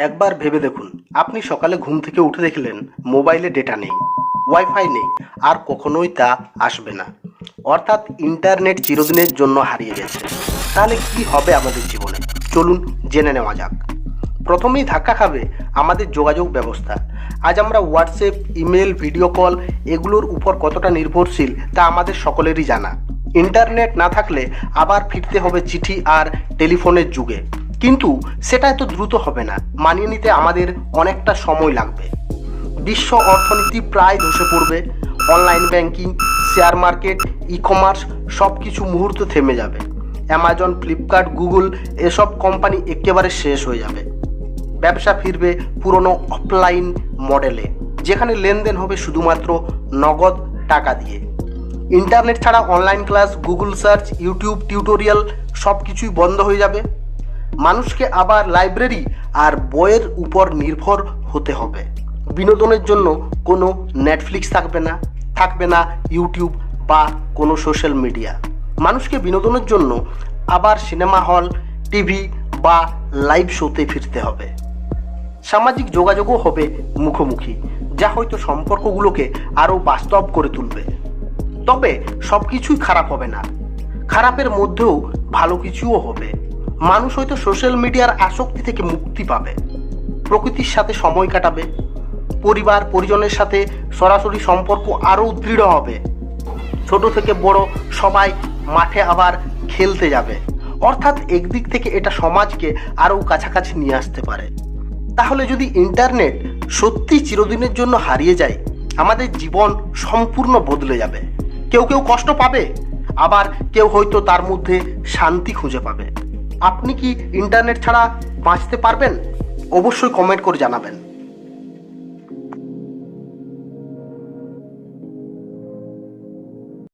একবার ভেবে দেখুন, আপনি সকালে ঘুম থেকে উঠে দেখলেন মোবাইলে ডেটা নেই, ওয়াইফাই নেই, আর কখনোই তা আসবে না। অর্থাৎ ইন্টারনেট চিরদিনের জন্য হারিয়ে গেছে। তাহলে কি হবে আমাদের জীবনে? চলুন জেনে নেওয়া যাক। প্রথমেই ধাক্কা খাবে আমাদের যোগাযোগ ব্যবস্থা। আজ আমরা হোয়াটসঅ্যাপ, ইমেল, ভিডিও কল এগুলোর উপর কতটা নির্ভরশীল তা আমাদের সকলেরই জানা। ইন্টারনেট না থাকলে আবার ফিরতে হবে চিঠি আর টেলিফোনের যুগে। কিন্তু সেটা এত দ্রুত হবে না, মানিয়ে নিতে আমাদের অনেকটা সময় লাগবে। বিশ্ব অর্থনীতি প্রায় ধসে পড়বে। Online banking, share market, e commerce সব কিছু মুহূর্তে থেমে যাবে। অ্যামাজন, ফ্লিপকার্ট, গুগল এসব কোম্পানি একেবারে শেষ হয়ে যাবে। ব্যবসা ফিরবে পুরনো অফলাইন মডেলে, যেখানে লেনদেন হবে শুধুমাত্র নগদ টাকা দিয়ে। ইন্টারনেট ছাড়া online class, Google search, YouTube tutorial সব কিছুই বন্ধ হয়ে যাবে। মানুষকে আবার লাইব্রেরি আর বইয়ের উপর নির্ভর হতে হবে। বিনোদনের জন্য কোনো নেটফ্লিক্স থাকবে না ইউটিউব বা কোনো সোশ্যাল মিডিয়া। মানুষকে বিনোদনের জন্য আবার সিনেমা হল, টিভি বা লাইভ শোতে ফিরতে হবে। সামাজিক যোগাযোগও হবে মুখোমুখি, যা হয়তো সম্পর্কগুলোকে আরও বাস্তব করে তুলবে। তবে সব কিছুই খারাপ হবে না, খারাপের মধ্যেও ভালো কিছুও হবে। মানুষ হয়তো সোশ্যাল মিডিয়ার আসক্তি থেকে মুক্তি পাবে, প্রকৃতির সাথে সময় কাটাবে, পরিবার পরিজনের সাথে সরাসরি সম্পর্ক আরও দৃঢ় হবে। ছোট থেকে বড় সবাই মাঠে আবার খেলতে যাবে। অর্থাৎ একদিক থেকে এটা সমাজকে আরও কাছাকাছি নিয়ে আসতে পারে। তাহলে যদি ইন্টারনেট সত্যি চিরদিনের জন্য হারিয়ে যায়, আমাদের জীবন সম্পূর্ণ বদলে যাবে। কেউ কেউ কষ্ট পাবে, আবার কেউ হয়তো তার মধ্যে শান্তি খুঁজে পাবে। আপনি কি ইন্টারনেট ছাড়া বাঁচতে পারবেন? অবশ্যই কমেন্ট করে জানাবেন।